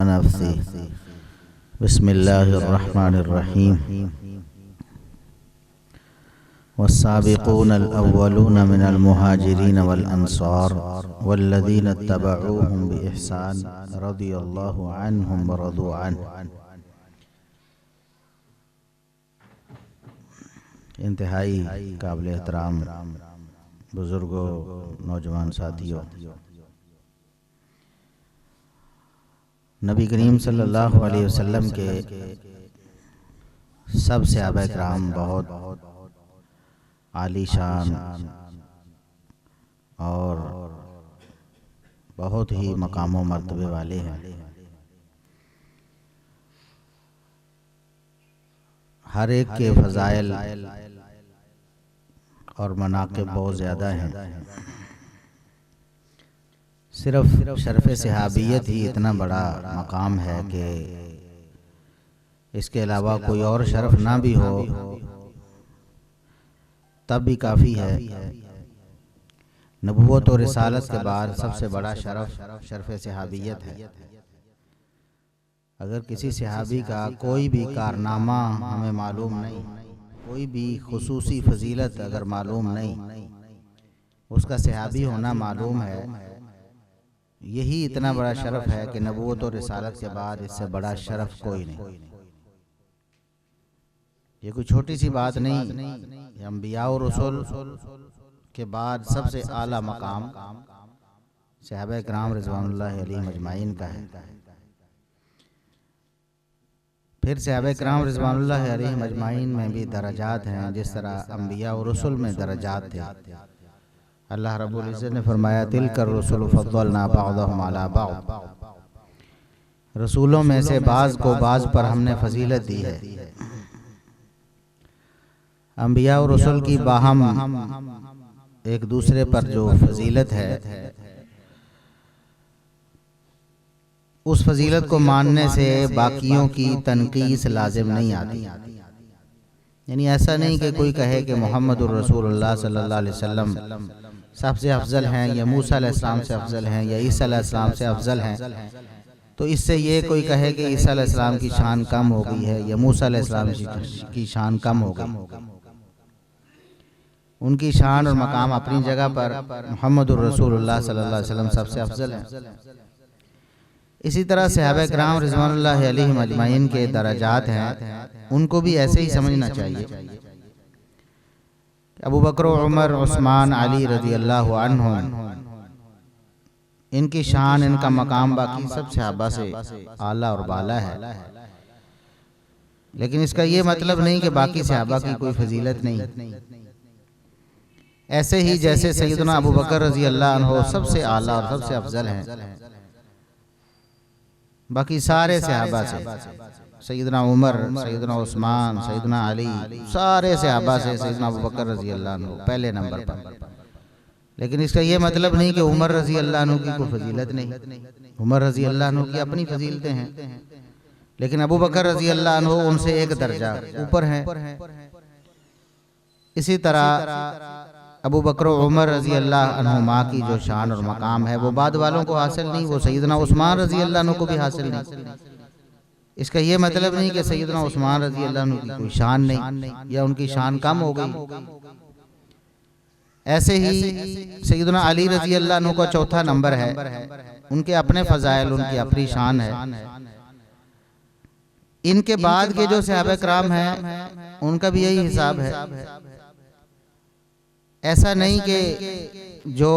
नफ्सी बिस्मिल्लाहिर्रहमानिर्रहीम वस्साबिक़ूनल अव्वलून मिनल मुहाजिरीन वल अंसार वल्लज़ीना इत्तबऊहुम बिइहसान रज़ियल्लाहु अन्हुम व रज़ू अन्हु। इंतहाई काबिल एहतराम बुजुर्गों, नौजवान साथियों, नबी करीम सल्लल्लाहु अलैहि वसल्लम के सब सहाबा किराम बहुत आलीशान और बहुत ही मकाम व मर्तबे वाले हैं। हर एक के फज़ाइल और मनाक़िब बहुत ज़्यादा हैं। सिर्फ शरफ़ सहाबियत ही इतना बड़ा मकाम है कि इसके अलावा कोई और शरफ़ ना भी हो तब भी काफ़ी है। नबूवत और रिसालत के बाद सबसे बड़ा शरफ़ शरफ़ सहाबियत है। अगर किसी सहाबी का कोई भी कारनामा हमें मालूम नहीं, कोई भी खुसूसी फजीलत अगर मालूम नहीं, उसका सहाबी होना मालूम है, यही इतना बड़ा शरफ़ है कि नबूवत और रिसालत के बाद इससे बड़ा शरफ़ कोई नहीं। ये कोई छोटी सी बात नहीं। अंबिया और रसूल के बाद सबसे आला मकाम सहाबा किराम रिज़वानुल्लाहि अलैहिम अजमाइन का है। फिर सहाबा किराम रिज़वानुल्लाहि अलैहिम अजमाइन में भी दरजात हैं। जिस तरह अंबिया और रसूल में दरजात थे, अल्लाह रब्बुल इज़्ज़त ने फरमाया तिलकर रसूल फद्दलना बअदहुम अला बअद। रसूलों में से बाज़ को बाज़ पर हमने फजीलत दी है। अंबिया और रसूल की बाहम एक दूसरे पर जो फजीलत है, उस फजीलत को मानने से बाकियों की तनकीस लाजिम नहीं आती। यानी ऐसा नहीं कि कोई कहे कि मोहम्मदुर रसूलुल्लाह सल्लल्लाहु अलैहि वसल्लम सबसे अफजल हैं, या मूसा अलैहिस्सलाम से अफजल हैं, या ईसा अलैहिस्सलाम से अफजल हैं, तो इससे ये कोई कहे कि ईसा अलैहिस्सलाम की शान कम हो गई है या मूसा अलैहिस्सलाम की शान कम हो गई। उनकी शान और मकाम अपनी जगह पर, मोहम्मदुर रसूलुल्लाह सल्लल्लाहु अलैहि वसल्लम सबसे अफजल हैं। इसी तरह सहाबा किराम रिज़वानुल्लाहि अलैहिम अजमाइन के दरजात हैं, उनको भी ऐसे ही समझना चाहिए। अबू बकर, उमर, उस्मान, अली रज़ियल्लाहु अन्हुम, इनकी शान, इनका मकाम बाकी सब सहाबा से आला और बाला है। लेकिन इसका ये मतलब नहीं कि बाकी सहाबा की कोई फजीलत नहीं। ऐसे ही जैसे सैयदना अबू बकर रज़ियल्लाहु अन्हु सबसे आला और सबसे अफजल हैं, बाकी सारे सहाबा से, सैयदना उमर, सैयदना उस्मान, सैयदना अली, सारे सहाबा से सैयदना अबू बकर रज़ियल्लाहु अन्हु पहले नंबर पर। लेकिन इसका ये मतलब नहीं कि उमर रज़ियल्लाहु अन्हु की कोई फजीलत नहीं। उमर रज़ियल्लाहु अन्हु की अपनी फजीलतें हैं, लेकिन अबू बकर रज़ियल्लाहु अन्हु उनसे एक दर्जा ऊपर हैं। इसी तरह अबू बकर उमर रज़ियल्लाहु अन्हुमा की जो शान और मकाम है वो बाद वालों को हासिल नहीं, वो सैयदना उस्मान रज़ियल्लाहु अन्हु को भी हासिल नहीं। इसका ये मतलब नहीं कि सैयदना उस्मान रज़ियल्लाहु अन्हु की कोई शान नहीं या उनकी शान कम हो गई। ऐसे ही सैयदना अली रज़ियल्लाहु अन्हु का चौथा नंबर है, उनके अपने फज़ाइल, उनकी अपनी शान है। इनके बाद के जो सहाबा किराम हैं उनका भी यही हिसाब है। ऐसा नहीं कि जो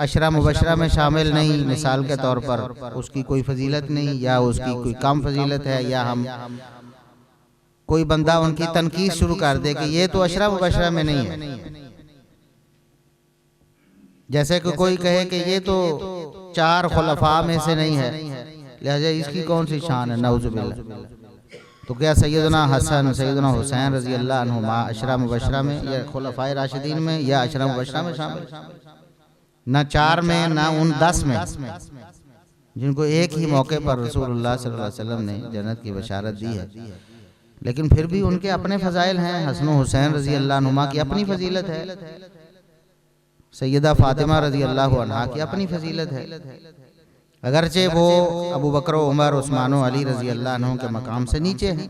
अशरा मुबशरा में शामिल नहीं, मिसाल के तौर पर उसकी कोई फजीलत नहीं या उसकी कोई कम फजीलत है, या हम कोई बंदा उनकी तनकीस शुरू कर दे कि ये तो अशरा मुबशरा में नहीं है। जैसे कि कोई कहे कि ये तो 4 खुलफा में से नहीं है, लिहाजा इसकी कौन सी शान है, नऊजुबिल्लाह। तो क्या सैयदना हसन, सैयदना हुसैन रज़ियल्लाहु अन्हुमा अशरा मुबशरा में या खुलफाए राशिदीन में या अशरा मुबशरा में शामिल? न 4 में, न उन 10 में जिनको एक ही मौके पर रसूलुल्लाह सल्लल्लाहु अलैहि वसल्लम ने जन्नत की बशारत दी है। लेकिन फिर भी उनके अपने फजाइल हैं। हसन हुसैन रज़ियल्लाहु अन्हुमा की अपनी फजीलत है, सैयदा फातिमा रज़ियल्लाहु अन्हा की अपनी फजीलत है। अगरचे वो अबू बकर, उमर, उस्मान और अली रजी अल्लाह अन्हुम के मकाम से नीचे हैं।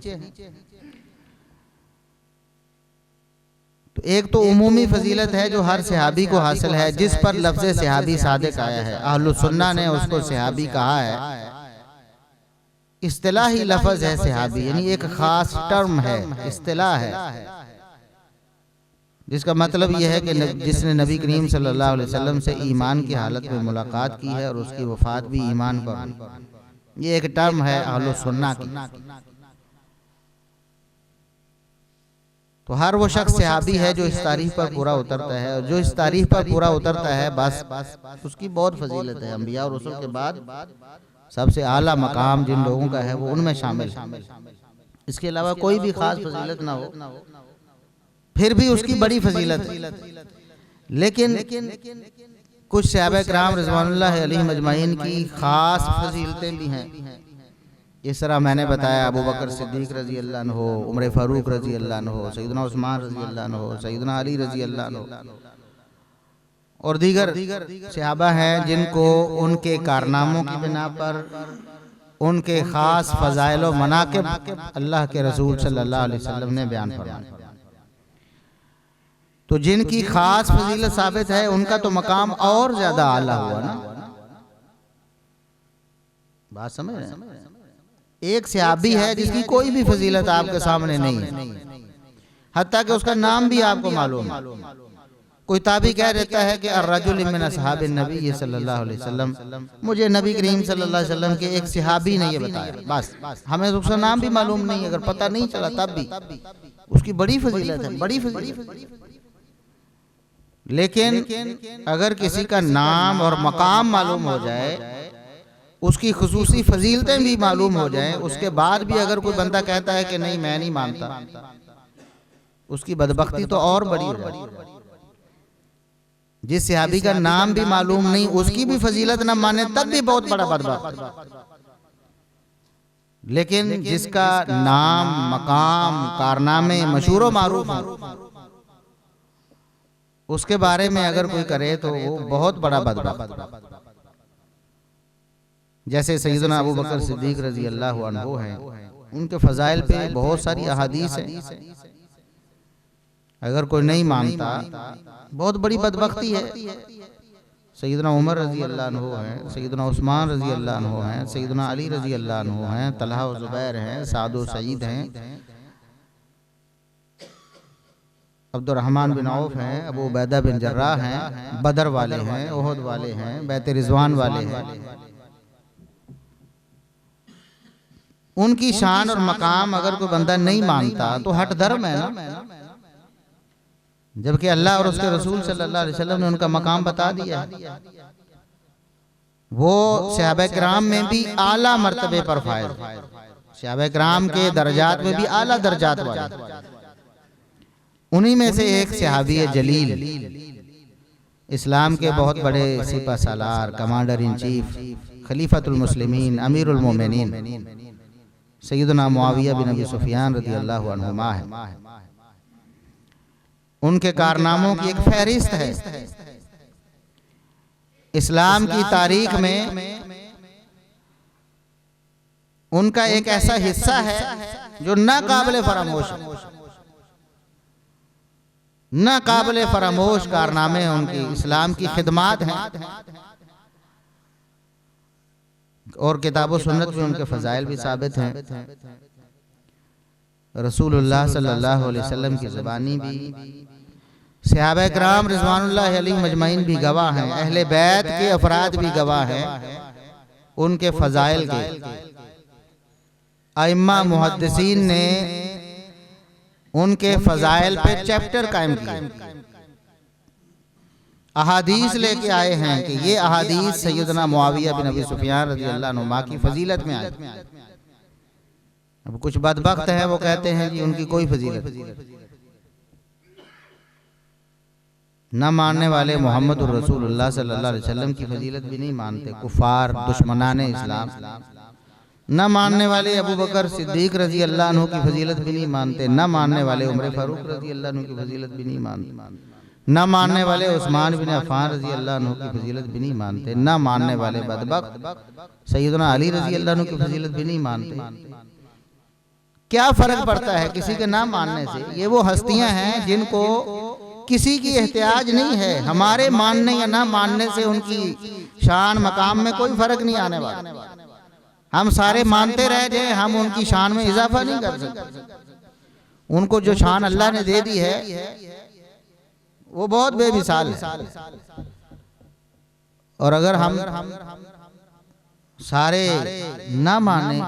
तो एक तो उमूमी फजीलत है जो हर सहाबी को हासिल है, जिस पर लफ्ज़ सहाबी सादिक आया है। अहलुस सुन्ना ने उसको सहाबी कहा है। इस्तिलाही लफ्ज़ है सहाबी, यानी एक खास टर्म है, इस्तिलाह है, जिसका मतलब यह है कि जिसने नबी करीम सल्लल्लाहु अलैहि वसल्लम से ईमान की हालत में मुलाकात की है और उसकी वफात भी ईमान पर हुई। ये एक टर्म है अहलुस सुन्ना की। तो हर वो शख्स सहाबी है जो इस तारीफ पर पूरा उतरता है, और जो इस तारीफ पर पूरा उतरता है बस उसकी बहुत फजीलत है। अंबिया और रसूल के बाद सबसे आला मकाम जिन लोगों का है वो उनमें शामिल है। इसके अलावा कोई भी खास फजीलत ना हो, फिर भी उसकी बड़ी फजीलत है। लेकिन कुछ सहाबा किराम रिज़वानुल्लाह अलैहिम अजमाइन की खास फजीलतें भी हैं। इस तरह मैंने बताया अबू बकर सिद्दीक रजी अल्लाह अन्हु, उमर फारूक रजी अल्लाह अन्हु, सैयदना उस्मान रजी अल्लाह अन्हु, सैयदना अली रजी अल्लाह अन्हु और दीगर सहाबा हैं जिनको उनके कारनामों की बिना पर उनके खास फ़ज़ाइल व मनाक़िब अल्लाह के रसूल सल्लल्लाहु अलैहि वसल्लम ने बयान फरमाया। तो जिनकी खास फजीलत साबित है उनका तो मकाम और ज्यादा आला हुआ ना। बात समझ रहे हैं? एक सहाबी है जिसकी कोई भी फजीलत आपके सामने नहीं है, हत्ता कि उसका नाम भी आपको मालूम है। कोई ताबी कह देता है कि अर्रजुल मिन असहाबिन नबी सल्लल्लाहु अलैहि वसल्लम, मुझे नबी करीम सल्लल्लाहु अलैहि वसल्लम के एक सहाबी ने ये बताया, बस हमें उसका नाम भी मालूम नहीं, अगर पता नहीं चला तब भी उसकी बड़ी फजीलत है, बड़ी फजीलत। लेकिन अगर किसी का नाम और मकाम मालूम हो जाए, उसकी खुसूसी फजीलतें भी मालूम हो जाएं, उसके बाद भी अगर कोई बंदा कहता है कि नहीं मैं नहीं मानता, उसकी बदबख्ती तो और बड़ी हो जाए। जिस सहाबी का नाम भी मालूम नहीं, उसकी भी फजीलत ना माने तब भी बहुत बड़ा बदबख्त। लेकिन जिसका नाम, मकाम, कारनामे मशहूर व मारूफ हो, उसके बारे में अगर कोई करे तो वो बहुत बड़ा बदबख्त। जैसे सैयदना अबू बकर सिद्दीक रजी अल्लाह अन्हु हैं, उनके फजाइल पे बहुत सारी अहादीस हैं। अगर कोई नहीं मानता बहुत बड़ी बदबख्ती है। सैयदना उमर रजी अल्लाह अन्हु हैं, सैयदना उस्मान रजी अल्लाह अन्हु हैं, सैयदना अली रजी अल्लाह अन्हु हैं, तलहा व ज़ुबैर हैं, साद व सईद हैं, अब्दुर्रहमान बिन औफ हैं, अबू उबैदा बिन जर्राह हैं, बदर वाले हैं, उहद वाले हैं, बैत रिज़वान वाले हैं। उनकी शान और मकाम अगर कोई बंदा नहीं मानता तो हट धर्म है ना, जबकि अल्लाह और उसके रसूल सल्लल्लाहु अलैहि वसल्लम ने उनका मकाम बता दिया। वो सहाबा किराम में भी आला मर्तबे पर फायज, सहाबा किराम के दर्जात में भी आला दर्जात वाले। उन्हीं में से एक सहाबी जलील, इस्लाम के बहुत बड़े सिपा सालार, कमांडर इन चीफ, खलीफतुल मुस्लिमीन, अमीरुल मोमिनीन सैयदना मुआविया बिन अबी सुफियान रज़ी अल्लाहु अन्हुमा है। उनके कारनामों की एक फहरिस्त है। इस्लाम की तारीख में उनका एक ऐसा हिस्सा है जो ना काबिल फरामोश, ना काबिल फरामोश कारनामे उनकी इस्लाम की खिदमात हैं। और किताब सुन्नत में उनके फजाइल भी साबित हैं। रसूलुल्लाह सल्लल्लाहु अलैहि वसल्लम की ज़ुबानी भी, सहाबा किराम रिज़वानुल्लाह अलैहिम अजमाइन भी गवाह हैं, अहले बैत के अफराद भी गवाह हैं उनके फजाइल के। अइम्मा मुहद्दिसीन ने उनके फजाइल पे चैप्टर कायम किए, अहादीस लेके आए हैं कि ये अहादीस सैयदना मुआविया बिन अबी सुफियान रज़ी अल्लाह अन्हुमा की फजीलत में आए। अब कुछ बदबख्त हैं वो कहते हैं कि उनकी कोई फजीलत न मानने वाले मोहम्मद रसूलुल्लाह सल्लल्लाहु अलैहि वसल्लम की फजीलत भी नहीं मानते, कुफार दुश्मनाने इस्लाम। न मानने वाले अबू बकर सिद्दीक रजी अल्लाह अन्हु की फजीलत भी नहीं मानते, न मानने वाले उमर फारूक रजी अल्लाह अन्हु की फजीलत भी नहीं मानते। न मानने वाले उस्मान बिन अफ़्फ़ान रज़ी अल्लाह अन्हु की फजीलत भी नहीं मानते, न मानने वाले बदबख्त सैयदना अली रज़ी अल्लाह अन्हु की फजीलत भी नहीं मानते। क्या फर्क पड़ता है किसी के ना मानने से? ये वो हस्तियां हैं जिनको किसी की एहतियाज नहीं है। हमारे मानने या ना मानने से उनकी शान मकाम में कोई फर्क नहीं आने वाला। हम सारे मानते रह जाए, हम उनकी शान में इजाफा नहीं कर सकते। उनको जो शान अल्लाह ने दे दी है वो बहुत बेमिसाल है। और अगर हम सारे ना माने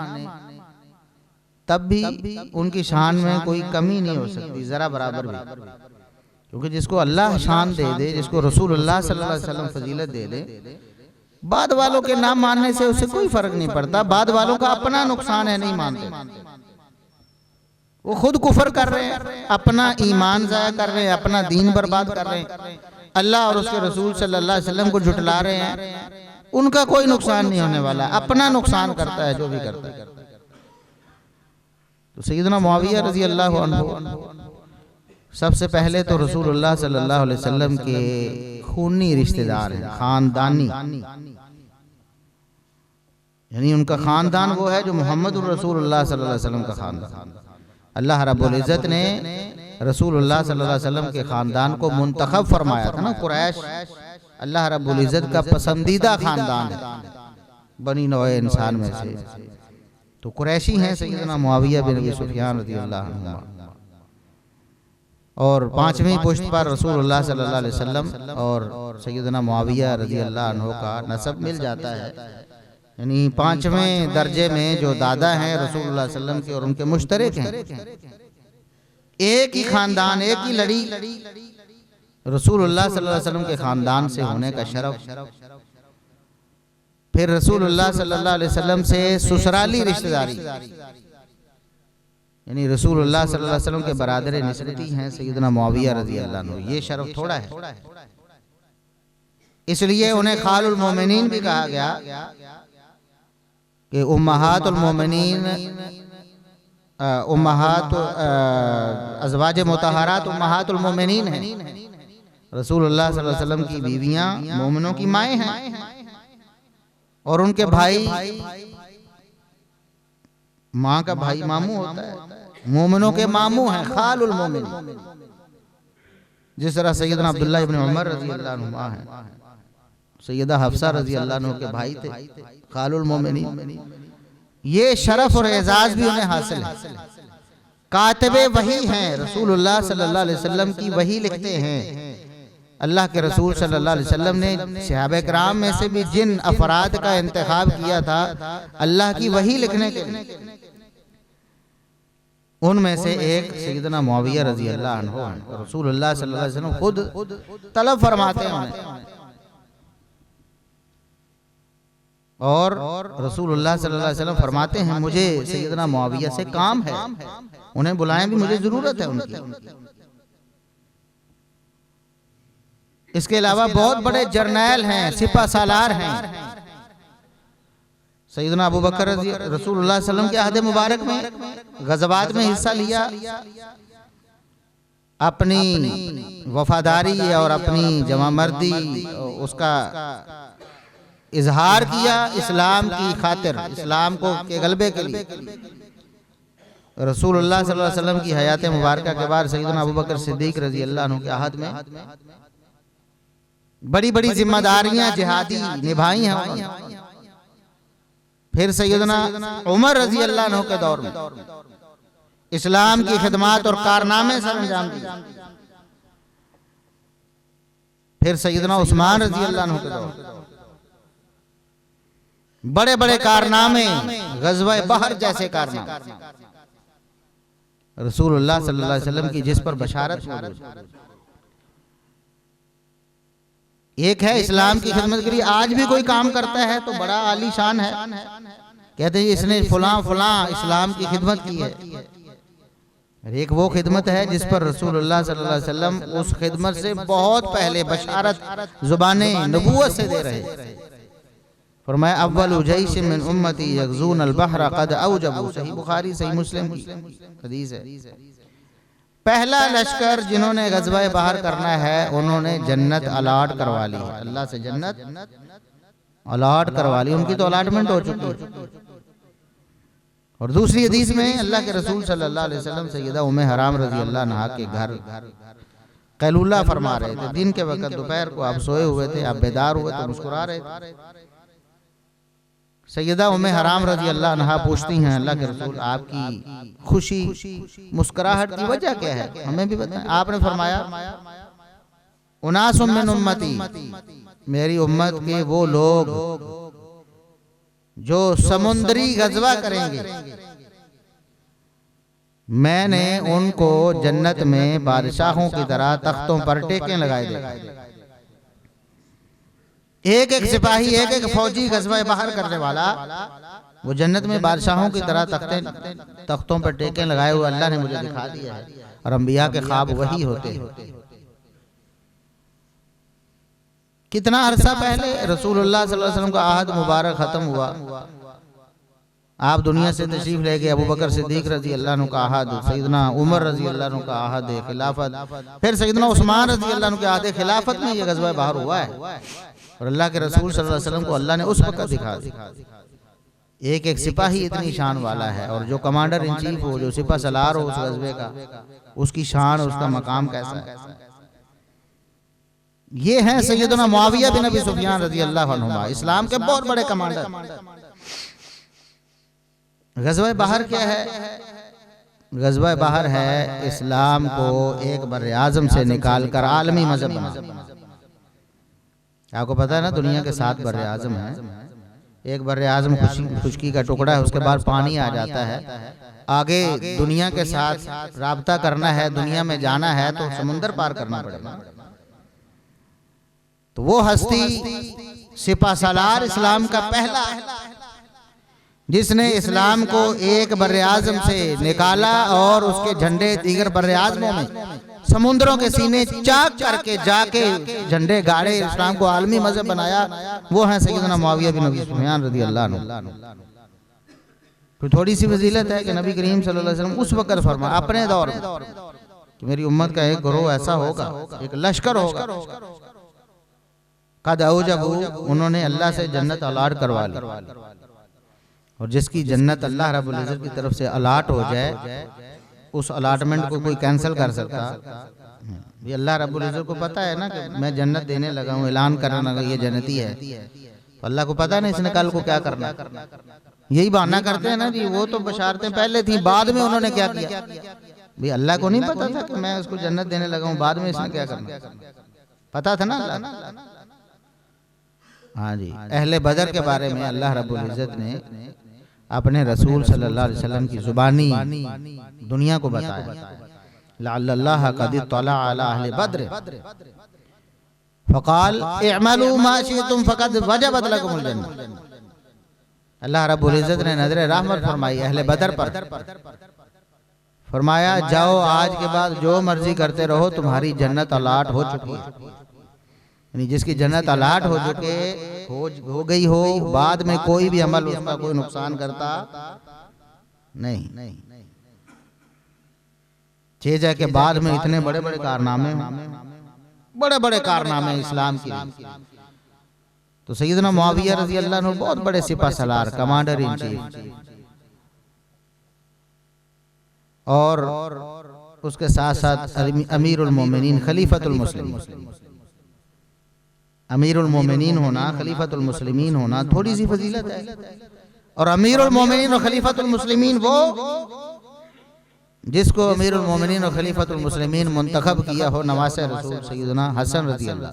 तब भी उनकी शान में कोई कमी नहीं हो सकती, जरा बराबर भी। क्योंकि जिसको अल्लाह शान दे दे, जिसको रसूलुल्लाह सल्लल्लाहु अलैहि वसल्लम फजीलत दे दे, बाद वालों के ना मानने से उससे कोई फर्क नहीं पड़ता। बाद वालों का अपना नुकसान है, नहीं मानते। वो खुद कुफर कर रहे हैं, अपना ईमान ज़ाया कर रहे हैं, अपना दीन बर्बाद कर रहे हैं, अल्लाह और उसके रसूल सल्लल्लाहु अलैहि वसल्लम को झुठला रहे हैं। उनका कोई नुकसान नहीं होने वाला, अपना नुकसान करता है जो भी करता है। तो सैयदना मुआविया रज़ी अल्लाह अन्हु सबसे पहले तो रसूलुल्लाह सल्लल्लाहु अलैहि वसल्लम के खूनी रिश्तेदार हैं, खानदानी। यानी उनका खानदान वो है जो मोहम्मद रसूलुल्लाह सल्लल्लाहु अलैहि वसल्लम का खानदान। अल्लाह रब्बुल इज़्ज़त ने रसूलुल्लाह सल्लल्लाहु अलैहि वसल्लम के खानदान को मुंतखब फरमाया था ना। कुरैश अल्लाह रब्बुल इज़्ज़त का पसंदीदा खानदान है बनी नौ इंसान में से। तो कुरैशी हैं सैयदना मुआविया बिन अबी सुफियान रज़ियल्लाहु अन्हु, और पांचवीं पुश्त पर रसूलुल्लाह सल्लल्लाहु अलैहि वसल्लम और सैयदना मुआविया रज़ियल्लाहु अन्हु का नसब मिल जाता है। यानी पांचवें दर्जे में जो दादा हैं रसूलुल्लाह सल्लल्लाहु अलैहि वसल्लम के और उनके मुश्तरक हैं। एक ही खानदान, एक ही लड़ी रसूलुल्लाह सल्लल्लाहु अलैहि वसल्लम के खानदान से होने का शरफ। फिर रसूलुल्लाह सल्लल्लाहु अलैहि वसल्लम से ससुराली रिश्तेदारी, यानी रसूलुल्लाह सल्लल्लाहु अलैहि वसल्लम के बरादर निस्बती हैं सैयदना मुआविया रज़ियल्लाहु अन्हु। ये शरफ थोड़ा है, इसलिए उन्हें खालुल मोमिनीन भी कहा गया कि उम्महातुल मोमिनीन, उम्महात अज़वाज मुतहहारात उम्महातुल मोमिनीन हैं। रसूलुल्लाह सल्लल्लाहु अलैहि वसल्लम की बीवियां मोमिनों की माएँ हैं, और उनके भाई, माँ का भाई मामू होता है, मोमिनों के मामू हैं, खालुल मोमिन। जिस तरह सैयदना अब्दुल्लाह इब्न उमर रज़ियल्लाहु अन्हुमा हैं, सैयदा हफ्सा रज़ियल्लाहु अन्हा के भाई थे, खालुल मोमिनीन। ये शरफ और एजाज भी उन्हें हासिल है। कातिबे वही हैं, रसूलुल्लाह सल्लल्लाहु अलैहि वसल्लम की वही लिखते हैं। अल्लाह के रसूल सल्लल्लाहु अलैहि वसल्लम ने सहाबा किराम में से भी जिन अफराद का इंतखाब किया था अल्लाह की वही लिखने के लिए, उनमें से एक सैयदना मुआविया रज़ियल्लाहु अन्हु हैं। रसूलुल्लाह सल्लल्लाहु अलैहि वसल्लम खुद तलब फरमाते हैं उन्हें, और रसूलुल्लाह सल्लल्लाहु अलैहि वसल्लम फरमाते हैं मुझे सैयदना मुआविया से काम है, उन्हें बुलाएं भी, मुझे जरूरत है उनकी। इसके अलावा बहुत बड़े जर्नैल हैं, सिपा सालार हैं। सैयदना अबू बकर रसूलुल्लाह सल्लल्लाहु अलैहि वसल्लम के अहद मुबारक में गज़वात में हिस्सा लिया, अपनी वफादारी और अपनी जमामर्दी उसका इजहार किया इस्लाम की खातिर, इस्लाम को के गलबे के लिए। रसूलुल्लाह सल्लल्लाहु अलैहि वसल्लम की हयात मुबारक के बाद सैयदना अबू बकर सिद्दीक रज़ियल्लाहु अन्हु के अहद में बड़ी बड़ी जिम्मेदारियां जिहादी निभाई हैं उन्होंने। फिर सैयदना उमर रज़ियल्लाहु अन्हु के दौर में इस्लाम की खिदमत और कारनामे सर अंजाम दिए। फिर सैयदना उस्मान रज़ियल्लाहु अन्हु के दौर बड़े बड़े कारनामे, ग़ज़वा बहर जैसे कारनामे रसूलुल्लाह सल्लल्लाहु अलैहि वसल्लम की जिस पर बशारत मौजूद। एक है इस्लाम की खिदमत के लिए आज भी कोई काम करता है तो बड़ा आलीशान है, कहते हैं इसने फलां फलां इस्लाम की खिदमत की है। एक वो खिदमत है जिस पर रसूलुल्लाह सल्लल्लाहु अलैहि वसल्लम उस खिदमत से बहुत पहले बशारत ज़ुबाने नबूवत से दे रहे। फरमाया अव्वलु जैश मिन उम्मती यग़ज़ून अल बहर क़द औजबू, सही बुखारी सही मुस्लिम की हदीस है। पहला लश्कर जिन्होंने गज़वा बहर करना है उन्होंने जन्नत अलॉट करवा ली है, अल्लाह से जन्नत अलॉट करवा ली, उनकी तो अलॉटमेंट हो चुकी है। और दूसरी हदीस में अल्लाह के रसूल सल्लल्लाहु अलैहि वसल्लम सैयदा उम्मे हराम रज़ी अल्लाह अन्हा के घर कैलूला फरमा रहे थे। दिन के वक्त दोपहर को आप सोए हुए थे, आप बेदार हुए तो मुस्कुरा रहे थे। सैयदा उम्मे हराम रज़ी अल्लाह अन्हा पूछती हैं, अल्लाह के रसूल आपकी खुशी मुस्कुराहट की वजह क्या है, हमें भी बताएं। आपने फरमाया उनासुम मिन उम्मती, मेरी उम्मत के वो लोग जो समुद्री गज़वा करेंगे, मैंने उनको जन्नत में बादशाहों की तरह तख्तों पर टेकें लगाए दे। एक एक सिपाही, एक एक फौजी गज़वा बहर करने वाला, वो जन्नत में बादशाहों की तरह तख्तों पर टेकें लगाए हुए अल्लाह ने मुझे दिखा दिया है। और अंबिया के ख्वाब वही होते हैं। कितना अरसा पहले रसूलुल्लाह सल्लल्लाहु अलैहि वसल्लम का आहद मुबारक खत्म हुआ, आप दुनिया से तशरीफ ले गए। अबू बकर सिद्दीक रजी अल्लाह अन्हु का आहद, सैयदना उमर रजी अल्लाह अन्हु का आहद खिलाफत, फिर सैयदना उस्मान रजी अल्लाह अन्हु के आहद खिलाफत में ये गज़वा बहर हुआ है। और अल्लाह के रसूल सल्लल्लाहु अलैहि वसल्लम को अल्लाह ने उस वक्त दिखा दिया। एक एक सिपाही इतनी शान वाला है, और जो कमांडर इन चीफ हो, जो सिपा सलार हो उस गज़वे का, उसकी शान, उसका मकाम कैसा है। ये हैं सैयदना मुआविया बिन अबी सुफियान रजी अल्लाह अन्हुमा, इस्लाम के बहुत बड़े कमांडर। गज़वा बहर क्या है? गज़वा बहर है इस्लाम को एक बर्रे आज़म से निकाल कर आलमी मजहब बना। आपको पता है ना, दुनिया के 7 बर्रे आज़म हैं। एक बर्रे आज़म खुशकी का टुकड़ा है, उसके बाद पानी आ जाता है। आगे दुनिया के साथ राब्ता करना है, दुनिया में जाना है तो समुंदर पार करना पड़ेगा। तो वो हस्ती सिपा सलार इस्लाम का पहला है, जिसने इस्लाम को एक बर्रे आज़म से निकाला और उसके झंडे दीगर बर्रे आज़मों में समुद्रों के सीने चाक करके जाके झंडे गाड़े, इस्लाम को आलमी मजहब बनाया। वो है सैयदना मुआविया बिन अबी सुफियान रज़ी अल्लाह अन्हु। तो थोड़ी सी फजीलत है कि नबी करीम सल्लल्लाहु अलैहि वसल्लम उस वक्त फरमाया अपने दौर में कि मेरी उम्मत का एक गिरोह ऐसा होगा, एक लश्कर होगा, कद औजबू, उन्होंने अल्लाह से जन्नत अलॉट करवा ली। और जिसकी जन्नत अल्लाह रब्बुल इज़्ज़त की तरफ से अलॉट हो जाए, उस अलॉटमेंट को कोई कैंसिल कर सकता? ये अल्लाह रब्बुल इज़्ज़त को पता है ना कि मैं जन्नत देने लगा हूँ, ऐलान करने लगा ये जन्नती है। तो अल्लाह को पता नहीं इसने कल को क्या करना। यही बहाना करते हैं ना जी, वो तो बशारतें पहले थी, बाद में उन्होंने क्या किया। भाई अल्लाह को नहीं पता था कि मैं उसको जन्नत देने लगा हूँ, बाद में इसने क्या करना, पता था ना अल्लाह। हाँ जी, अहले बदर के बारे में अल्लाह रब्बुल इज़्ज़त ने अपने रसूल सल्लल्लाहु अलैहि वसल्लम की जुबानी दुनिया को बताया। लअल्लाह क़द इत्तला अला अहले बद्र फ़क़ाल इअमलू मा शिअ्तुम फ़क़द वजबत लकुमुल जन्नह। अल्लाह रब्बुल इज़्ज़त ने नज़र रहमत फरमाई अहले बदर पर, फरमाया जाओ आज के बाद जो मर्जी करते रहो, तुम्हारी जन्नत अलॉट हो चुकी है। यानी जिसकी जन्नत अलॉट हो चुके हो गई हो, बाद में कोई भी अमल उसका कोई नुकसान करता नहीं। चीज़ है कि बाद में इतने बड़े बड़े कारनामे इस्लाम के। तो सैयदना मुआविया रज़ी अल्लाह अन्हु बहुत बड़े सिपा सलार, कमांडर इन चीफ, और उसके साथ साथ अमीरुल मोमिनीन खलीफतुल मुस्लिमीन। अमीरुल मोमिनीन होना, खलीफतुल मुस्लिमीन होना थोड़ी सी फजीलत है। और अमीरुल मोमिनीन और खलीफतुल मुस्लिमीन वो जिसको अमीरुल मोमिनीन और खलीफतुल मुस्लिमीन मुंतखब किया हो नवासे रसूल सैयदना हसन रज़ी अल्लाह।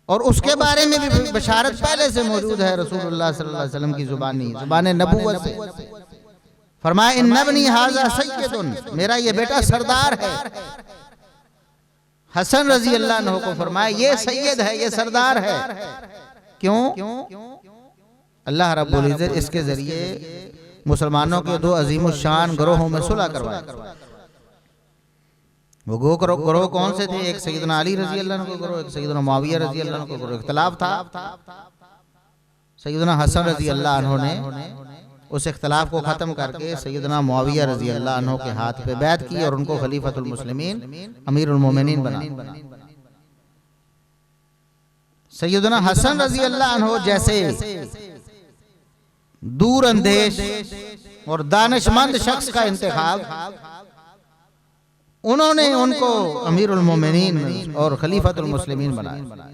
और उसके बारे में भी बशारत पहले से मौजूद है रसूलुल्लाह सल्लल्लाहु अलैहि वसल्लम की जुबान नबूवत से। फरमाया इन्ना इब्नी हाज़ा सय्यदुन, मेरा ये बेटा सरदार है। हसन रजी अल्लाह अन्हु को फरमाया ये सैयद है, ये सरदार है। क्यों? अल्लाह रब्बुल इज़्ज़त इसके जरिए मुसलमानों के 2 अजीमुश्शान ग्रोहों में सुलह करवाया। वो ग्रोह कौन से थे? एक सैयदना अली रजी अल्लाह अन्हु को ग्रोह, एक सैयदना मुआविया रजी अल्लाह अन्हु को ग्रोह। इख्तिलाफ था। सैयदना हसन रजी अल्लाह अन्हु ने उस इख्तलाफ को ख़त्म करके सैयदना मुआविया रज़ी अल्लाह अन्हु के हाथ पे बैत की और उनको खलीफतुल मुस्लिमीन अमीरुल मोमिनीन बना। सैयदना हसन रज़ी अल्लाह अन्हु जैसे दूर अंदेश और दानिशमंद शख्स का इंतखाब उन्होंने उनको अमीरुल मोमिनीन और खलीफतुल मुस्लिमीन बनाया।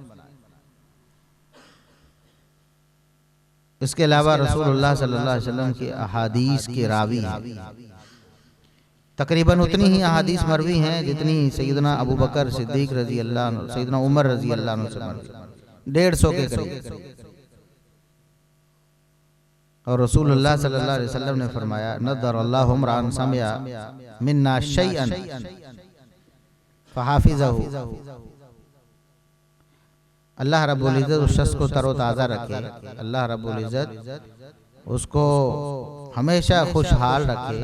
इसके अलावा रसूलुल्लाह सल्लल्लाहु अलैहि वसल्लम की अहादीस के रावी हैं, तकरीबन उतनी ही अहादीस मरवी हैं जितनी सैयदना अबू बकर सिद्दीक रजी अल्लाह अन्हु, सैयदना उमर रजी अल्लाह अन्हु से मरवी, 150 के करीब। और रसूलुल्लाह सल्लल्लाहु अलैहि वसल्लम ने फरमाया नदरल्लाहु इम्रान समिया मिन्ना शैअन फहाफिज़हु, अल्लाह रब्बुल इज़्ज़त उस शख्स को तरोताज़ा रखे, अल्लाह रब्बुल इज़्ज़त उसको हमेशा खुशहाल रखे।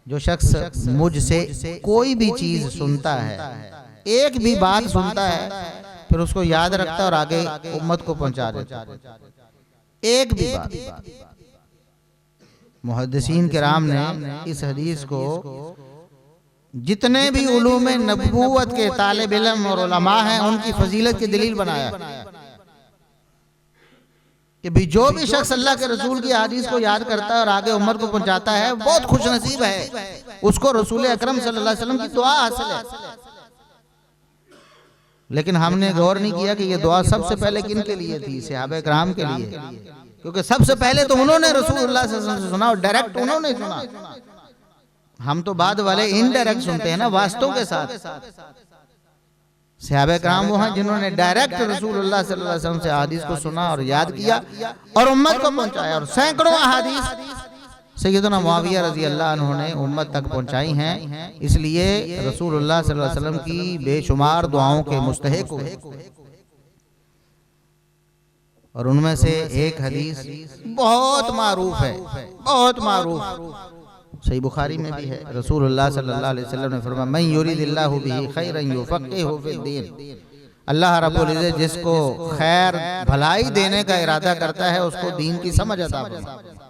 जो शख्स मुझसे कोई भी चीज़ सुनता है, एक भी बात सुनता है, फिर उसको याद रखता है और आगे उम्मत को पहुंचा देता है, एक भी बात। मुहद्दिसीन किराम ने इस हदीस को जितने भी उलूम नबूवत के तालिब इल्म और उलमा हैं उनकी फजीलत की दलील बनाया कि भी जो भी शख्स अल्लाह के रसूल की हदीस को याद करता है और आगे उम्मत को पहुंचाता है बहुत खुशनसीब है, उसको रसूल अकरम सल्लल्लाहु अलैहि वसल्लम की दुआ हासिल है। लेकिन हमने गौर नहीं किया कि ये दुआ सबसे पहले किन के लिए थी? सहाबा किराम के लिए, क्योंकि सबसे पहले तो उन्होंने रसूलुल्लाह सल्लल्लाहु अलैहि वसल्लम से सुना और डायरेक्ट उन्होंने सुना। हम तो बाद वाले इनडायरेक्ट सुनते हैं ना, वास्तव के साथ। सहाबा किराम वो हैं जिन्होंने डायरेक्ट रसूलुल्लाह सल्लल्लाहु अलैहि वसल्लम से हदीस को सुना और याद किया और उम्मत को पहुंचाया, और सैकड़ों अहादीस सैयदना मुआविया रजी अल्लाह अन्हु ने उम्मत तक पहुंचाई हैं। इसलिए रसूलुल्लाह सल्लल्लाहु अलैहि वसल्लम की बेशुमार दुआओं के मुस्तहिक हुए। और उनमें से एक हदीस बहुत मारूफ है, बहुत मारूफ, सही बुखारी में भी है। रसूलुल्लाह सल्लल्लाहु अलैहि वसल्लम ने फरमाया मन युरिदिल्लाहु बिही खैरन युफक्किहु फिद्दीन, अल्लाह रब्बुल इज़्ज़त जिसको खैर भलाई देने का इरादा करता है उसको दीन की समझ अता फरमाता है।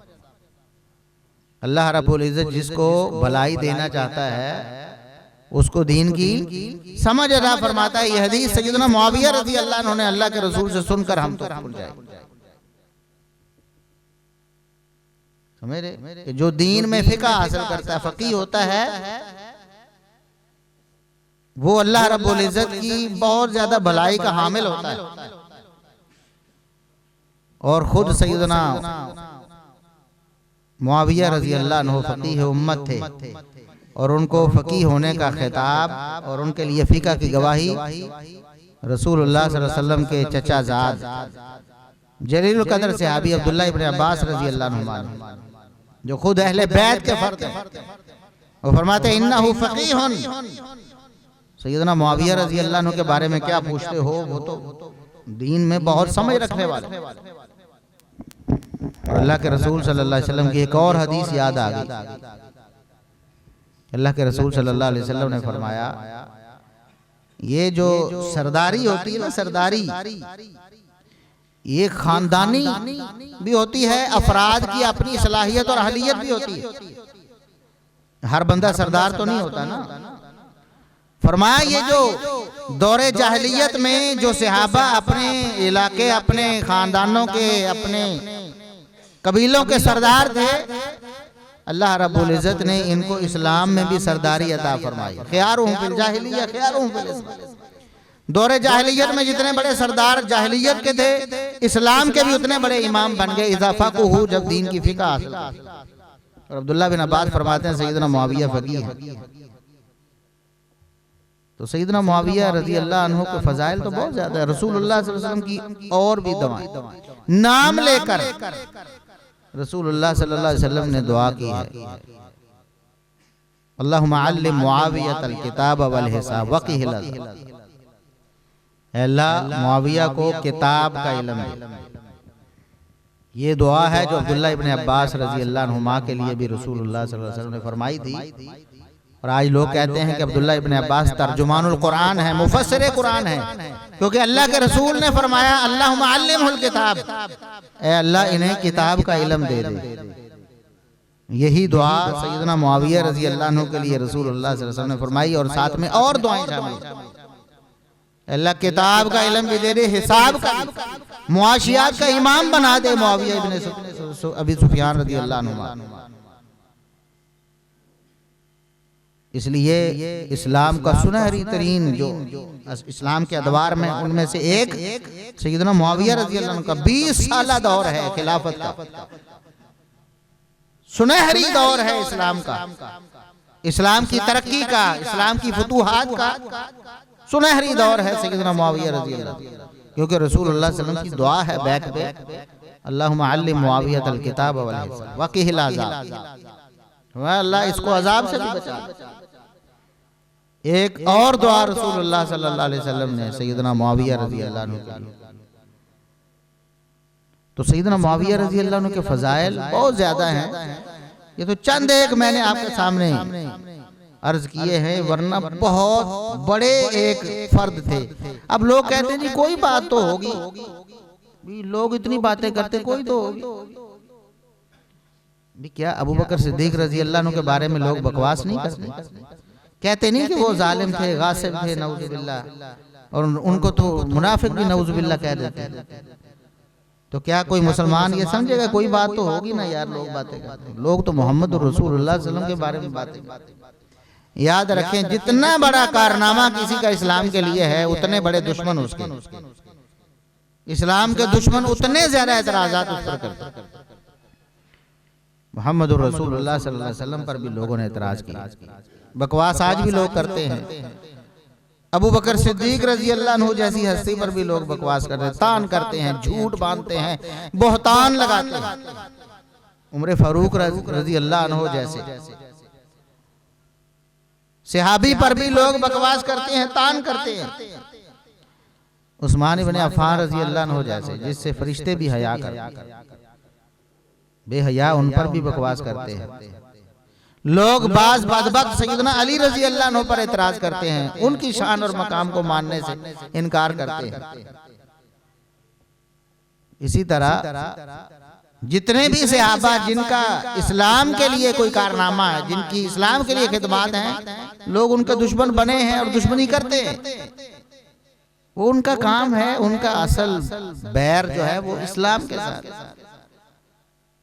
अल्लाह रब्बुल इज़्ज़त जिसको भलाई देना चाहता है उसको दीन की समझ अता फरमाता है। यह हदीस सैयदना मुआविया रज़ी अल्लाह अन्हु ने अल्लाह के रसूल से सुनकर हम तक पहुंचाई। समझ रहे? जो दीन में फिक़्ह हासिल करता है, फकीह होता है, वो अल्लाह रब्बुल इज़्ज़त की बहुत ज्यादा भलाई का हामिल होता है। और खुद सैयदना मुआविया रज़ी अल्लाह अन्हु फकीह उम्मत थे और उनको फकीह होने का खिताब और उनके लिए फ़िक़्ह की गवाही रसूलुल्लाह सल्लल्लाहु अलैहि वसल्लम के चचाजाद जलीलुल कदर सहाबी अब्दुल्लाह इब्न अब्बास रज़ी अल्लाह अन्हुमा, जो खुद अहले बैत के फर्द हैं, वो फरमाते हैं इन्नहु फकीहुन। सैयदना मुआविया रज़ी अल्लाह अन्हु के बारे में क्या पूछते हो, वो तो दीन में बहुत समझ रखने वाले। और अल्लाह के रसूल सल्लल्लाहु अलैहि वसल्लम की एक और हदीस याद आ गई। अल्लाह के रसूल सल्लल्लाहु अलैहि वसल्लम ने फरमाया ये जो सरदारी होती है ना, सरदारी ये खानदानी भी होती है, अफराद की अपनी सलाहियत और अहलियत भी होती है। हर बंदा सरदार तो नहीं होता ना। फरमाया ये जो दौरे जाहिलियत में जो सहाबा अपने इलाके, अपने खानदानों के, अपने कबीलों के सरदार थे, अल्लाह रब्बुल इज़्ज़त ने इनको इस्लाम में भी सरदारी अता फरमाई। ख़ियारुहुम फिल जाहिलिय्यह ख़ियारुहुम फिल इस्लाम। दौरे जाहिलियत में जितने बड़े सरदार जाहिलियत के थे, इस्लाम के भी उतने बड़े इमाम बन गए इज़ाफ़ा को हो जब दीन की फ़िक़्ह हासिल। और अब्दुल्लाह बिन अब्बास फरमाते हैं सैयदना मुआविया फकीह है। तो सैयदना मुआविया रज़ी अल्लाह अन्हु के फ़ज़ाइल तो बहुत ज़्यादा है। रसूलुल्लाह सल्लल्लाहु अलैहि वसल्लम की और भी दुआएं नाम लेकर रसूलुल्लाह सल्लल्लाहु अलैहि वसल्लम ने दुआ की है, अल्लाहुम्मा अल्लिम मुआवियतल किताब वल हिसाब वक़िहिल अज़ब। अल्लाह मुआविया को किताब का इल्म दे। ये दुआ है जो अब्दुल्लाह इब्न अब्बास रज़ी अल्लाह अन्हुमा के लिए भी रसूलुल्लाह सल्लल्लाहु अलैहि वसल्लम ने फरमाई थी। और आज लोग कहते हैं कि अब्दुल्लाह इब्न अब्बास तर्जुमानुल कुरान है, मुफस्सिर कुरान है, क्योंकि अल्लाह के रसूल ने फरमाया अल्लाहुम्मा अल्लिमहुल किताब, ए अल्लाह इन्हें किताब का इल्म दे दे। यही दुआ सैयदना मुआविया रजी अल्लाह अन्हु के लिए रसूलुल्लाह सल्लल्लाहु अलैहि वसल्लम ने फरमाई, और साथ में और दुआएं शामिल। अल्लाह किताब का इल्म भी दे दे, हिसाब का, मुआशियात का इमाम बना दे मुआविया इब्न अबी सुफियान रजी अल्लाह अन्हु। इसलिए इस्लाम का सुनहरी तरीन जो इस्लाम के अदवार में उनमें से एक सैयदना मुआविया रजी अल्लाह अन्हु का 20 साल दौर है खिलाफत का, सुनहरी दौर है इस्लाम का, इस्लाम की तरक्की का, इस्लाम की फतूहात का सुनहरी दौर है सैयदना मुआविया रजी अल्लाह। क्योंकि रसूलुल्लाह सल्लल्लाहु अलैहि वसल्लम की दुआ है बैक पे, अल्लाहुम्मा अल्लिम मुआवियतल किताब वल हिसाब वक़िहिल अज़ाब, अल्लाह इसको अजाब से भी बचा। एक और दुआ रसूलुल्लाह सल्लल्लाहु अलैहि वसल्लम ने सैयदना मुआविया रजी अल्लाह अन्हु के लिए। तो सैयदना मुआविया रजी अल्लाह अन्हु के फजाइल बहुत ज्यादा हैं, ये तो चंद एक मैंने आपके सामने अर्ज किए हैं, वरना बहुत बड़े एक फर्द थे। अब लोग कहते हैं जी कोई बात तो होगी, लोग इतनी बातें करते कोई तो होगी भी। क्या अबू बकर सिद्दीक रजी अल्लाह अन्हु के बारे में लोग बकवास नहीं करते? कहते नहीं कि वो जालिम थे, गासिब थे, नऊजुबिल्लाह, और उनको तो मुनाफिक भी नऊजुबिल्लाह कह देते हैं। तो क्या कोई मुसलमान ये समझेगा कोई बात तो होगी ना यार, लोग बातें करते हैं। लोग तो मोहम्मद रसूलुल्लाह सल्लल्लाहु अलैहि वसल्लम के बारे में बातें। याद रखें, जितना बड़ा कारनामा किसी का इस्लाम के लिए है उतने बड़े दुश्मन उसके, इस्लाम के दुश्मन उतने ज्यादा एतराजात उस पर करते हैं। मोहम्मद रसूलुल्लाह सल्लल्लाहु अलैहि वसल्लम पर भी लोगों ने एतराज किया, बकवास आज भी लोग करते हैं। अबू बकर सिद्दीक रजी अल्लाह अन्हु जैसी हस्ती पर भी लोग बकवास करते हैं, तान करते हैं, झूठ बांधते हैं, बोहतान लगाते हैं। उमर फारूक रजी अल्लाह अन्हु जैसे सहाबी पर भी लोग बकवास करते हैं, तान करते हैं। उस्मान इब्न अफ़्फ़ान रजी अल्लाह अन्हु जैसे, जिससे फरिश्ते भी हया करते हैं, बेहया उन पर भी बकवास करते हैं। लोग बाज बदबख्त सैयदना अली रजी अल्लाह अन्हु पर एतराज करते हैं, उनकी शान और मकाम को मानने से इनकार करते हैं। इसी तरह जितने भी सहाबा जिनका इस्लाम के लिए कोई कारनामा है, जिनकी इस्लाम के लिए खिदमत हैं, लोग उनके दुश्मन बने हैं और दुश्मनी करते हैं। वो उनका काम है, उनका असल बैर जो है वो इस्लाम के साथ,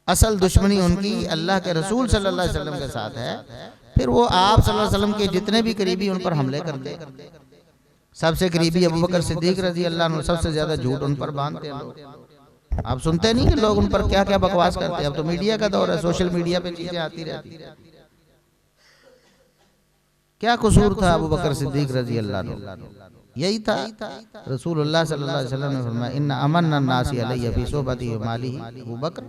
असल दुश्मनी उनकी अल्लाह के रसूल सल्लल्लाहु अलैहि वसल्लम के साथ है। फिर वो आप सल्लल्लाहु अलैहि वसल्लम के जितने भी करीबी उन पर हमले करते। सबसे करीबी अबू बकर सिद्दीक रजी अल्लाह अन्हु, सबसे ज्यादा झूठ उन पर बांधते हैं लोग। आप सुनते नहीं कि लोग उन पर क्या क्या बकवास करते हैं। अब तो मीडिया का दौर है, सोशल मीडिया पे चीजें आती रहती है। क्या कसूर था अबू बकर सिद्दीक रजी अल्लाह अन्हु? यही था, रसूलुल्लाह सल्लल्लाहु अलैहि वसल्लम ने फरमाया, इन्ना अमन्ना नासी अलैया फी सोहबती व मालिही अबू बकर।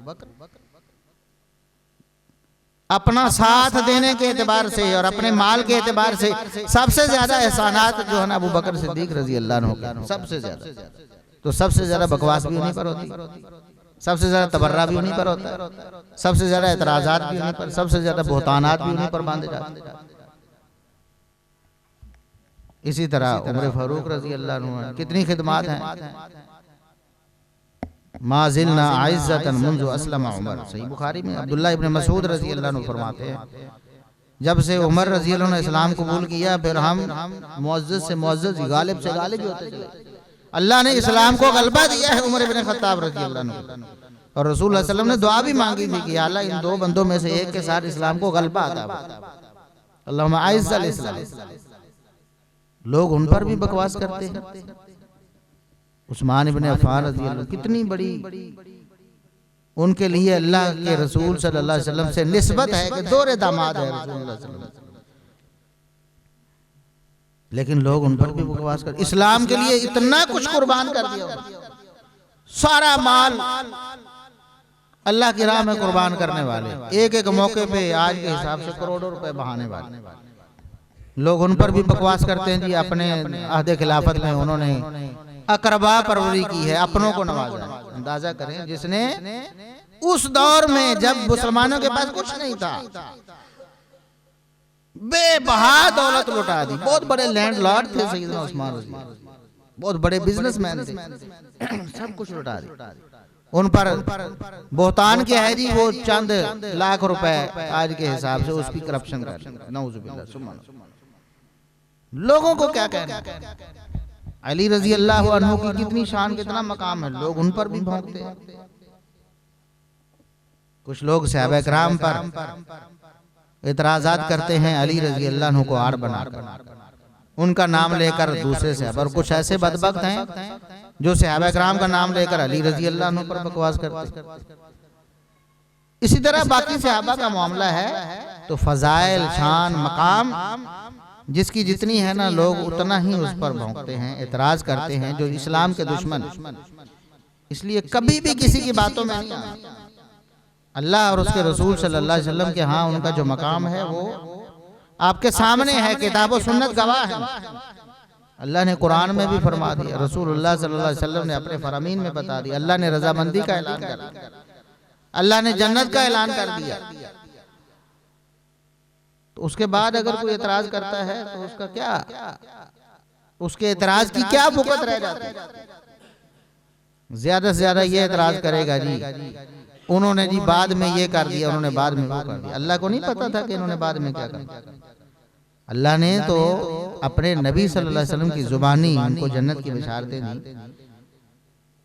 अपना साथ देने के एतबार से और अपने माल के एतबार से सबसे ज्यादा एहसानात जो है ना अबू बकर सिद्दीक रजी अल्लाह अन्हु के, सबसे ज्यादा। तो सबसे ज्यादा बकवास भी उन्हीं पर होती, सबसे ज्यादा तबर्रा भी उन्हीं पर होता, सबसे ज्यादा एतराजात भी उन्हीं पर, सबसे ज्यादा बोहतानात भी उन्हीं पर बांधे जाते। इसी तरह उमर फारूक रजी अल्लाह अन्हु कितनी खिदमत हैं। माजिलना आइज़्ज़तन मुंज़ु अस्लम उमर, सही बुखारी में अब्दुल्ला इब्न मसूद रजी अल्लाह अन्हु फरमाते हैं, जब से उमर रजी अल्लाह अन्हु ने इस्लाम कबूल किया, फिर हम मुअज़्ज़ज़ से मुअज़्ज़ज़, गालिब से गालिब होते चले। अल्लाह ने इस्लाम को गलबा दिया है उमर इब्न खत्ताब रजी अल्लाह अन्हु। और रसूल सल्लल्लाहु अलैहि वसल्लम ने दुआ भी मांगी थी कि अल्लाह इन दो बंदों में से एक के साथ इस्लाम को गलबा अता फरमा, अल्लाहुम्मा आइज़्ज़ल इस्लाम। लोग उन पर भी बकवास करते हैं। उस्मान इब्न अफ़्फ़ान रज़ी अल्लाह, कितनी बड़ी उनके लिए अल्लाह के रसूल सल्लल्लाहु अलैहि वसल्लम से निस्बत है कि दोहरे दामाद है रसूलुल्लाह सल्लल्लाहु अलैहि वसल्लम। लेकिन लोग उन पर भी बकवास कर, इस्लाम के लिए इतना कुछ कुर्बान कर दिया, सारा माल अल्लाह की राह में कुर्बान करने वाले, एक एक मौके पे आज के हिसाब से करोड़ों रुपए बहाने वाले लोग उन पर भी बकवास करते हैं। जी अपने अहदे खिलाफत में उन्होंने अकरबा परवरी की है, अपनों को नवाजा। अंदाजा करें, जिसने उस दौर में जब मुसलमानों के पास कुछ नहीं था बेबहा दौलत लुटा दी। बहुत बड़े लैंडलॉर्ड थे सैयदना उस्मान रज़ी, बहुत बड़े बिजनेसमैन थे, सब कुछ लुटा दी। उन पर बोहतान क्या है जी, वो चंद लाख रुपए आज के हिसाब से उसकी करप्शन कर, नऊजुबिल्लाह सुभान अल्लाह। लोगों को क्या कहना, अली रजी अल्लाह अन्हु की कितनी शान, कितना मकाम है, लोग उन पर भी भौंकते हैं। कुछ लोग सहाबा किराम पर इतराजात करते हैं अली रजी अल्लाह अन्हु को आड़ बनाकर, उनका नाम लेकर दूसरे सहाबा, और कुछ ऐसे बदबख्त हैं जो सहाबा किराम का नाम लेकर अली रजी अल्लाह अन्हु पर बकवास करते। इसी तरह बाकी सहाबा का मामला है। तो फजाइल, शान, मकाम जिसकी जितनी है ना, लोग उतना ही उस पर भौंकते हैं, एतराज करते हैं, जो इस्लाम के दुश्मन। इसलिए कभी भी किसी की बातों में नहीं आना। अल्लाह और उसके रसूल सल्लल्लाहु अलैहि वसल्लम के हाँ उनका जो मकाम है वो आपके सामने है, किताब और सुन्नत गवाह है। अल्लाह ने कुरान में भी फरमा दिया, रसूलुल्लाह सल्लल्लाहु अलैहि वसल्लम ने अपने फरामीन में बता दिया, अल्लाह ने रजामंदी का ऐलान कर दिया, अल्लाह ने जन्नत का ऐलान कर दिया। तो उसके बाद अगर कोई एतराज करता है तो उसका क्या, उसके एतराज की क्या बुकत रह जाती है? ज्यादा से ज्यादा ये एतराज करेगा जी उन्होंने जी बाद में ये कर दिया, उन्होंने बाद में वो कर दिया। अल्लाह को नहीं पता था कि इन्होंने बाद में क्या कर। अल्लाह ने तो अपने नबी सल्लल्लाहु अलैहि वसल्लम की जुबानी उनको जन्नत की बिशारतें दी।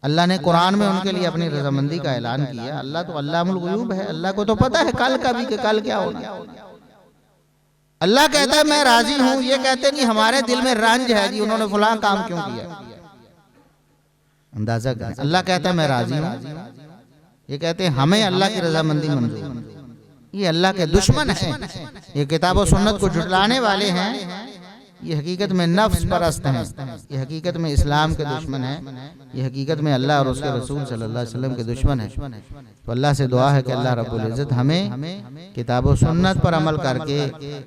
अल्लाह ने कुरान में उनके लिए अपनी रजामंदी का ऐलान किया। अल्लाह तो अल्लाहुल गुयूब है, अल्लाह को तो पता है कल का भी कि कल क्या होना। अल्लाह कहता है मैं राजी हूं, ये कहते नहीं हमारे दिल में रंज है जी, उन्होंने फलां काम क्यों किया। अंदाजा करें, अल्लाह कहता है मैं राजी हूं, ये कहते हैं हमें अल्लाह की रजामंदी मंजूर। ये अल्लाह के दुश्मन हैं, ये किताब और सुन्नत को झुटलाने वाले हैं, ये हकीकत में नफ्स परस्त हैं, ये हकीकत में इस्लाम के दुश्मन हैं, ये हकीकत में अल्लाह और उसके रसूल सल्लल्लाहु अलैहि वसल्लम के दुश्मन हैं। तो अल्लाह से दुआ है कि अल्लाह रब्बुल इज़्ज़त हमें किताब और सुन्नत पर अमल करके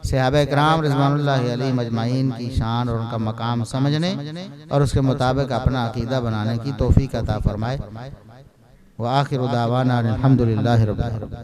सहाबा किराम रिज़वानुल्लाहि अलैहिम अजमाइन की शान और उनका मकाम समझने और उसके मुताबिक अपना अकीदा बनाने की तौफीक अता फरमाए। व आखिरु दावाना अल्हम्दुलिल्लाहि रब्बिल आलमीन।